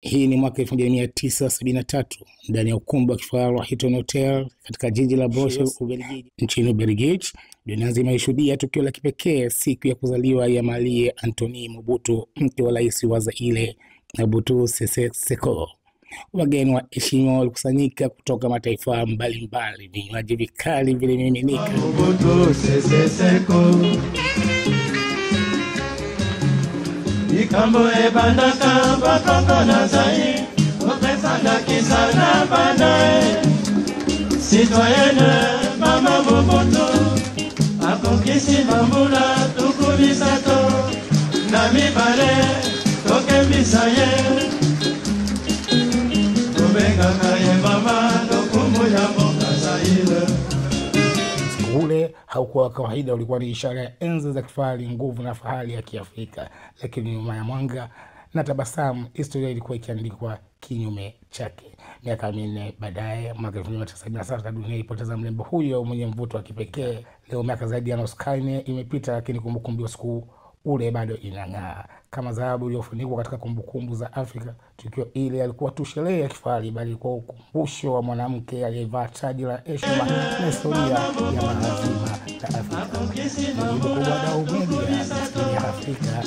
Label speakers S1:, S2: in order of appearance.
S1: Hii ni mwaka 1973 ndani ya ukumbi wa kifahari wa Hilton Hotel katika jiji la Brussels, nchini Ubelgiji. Dunia nzima ilishuhudia tukio la kipekee, siku ya kuzaliwa ya Malie Antony Mobutu, mke wa rais wa Zaire Mobutu Sese Seko. Wageni wa heshima walikusanyika kutoka mataifa mbalimbali, vinywaji vikali vilimiminika.
S2: Mobutu Sese Seko Ikambo ebandaka bakoko na zai Opesanda kisana banae Citoyenne mama Mobutu Akokisi bambula tukubisato Na mibale tokembisa ye Tobengaka ye mama tokumbu ya mboka Zaire.
S1: Ule haukuwa kawaida, ulikuwa ni ishara ya enzi za kifahari, nguvu na fahari ya Kiafrika. Lakini nyuma ya mwanga na tabasamu, historia ilikuwa ikiandikwa kinyume chake. Miaka 4 baadaye, mwaka 1977, dunia ilipoteza mrembo huyo mwenye mvuto wa kipekee. Leo miaka zaidi ya nusu karne imepita, lakini kumbukumbu ya siku ule bado inang'aa kama dhahabu iliyofunikwa katika kumbukumbu za Afrika. Tukio ile alikuwa tu sherehe ya kifahari, bali ilikuwa ukumbusho wa mwanamke aliyevaa taji la heshima na historia ya mazima ya Afrika. Ni kubwa na umedia historia ya Afrika.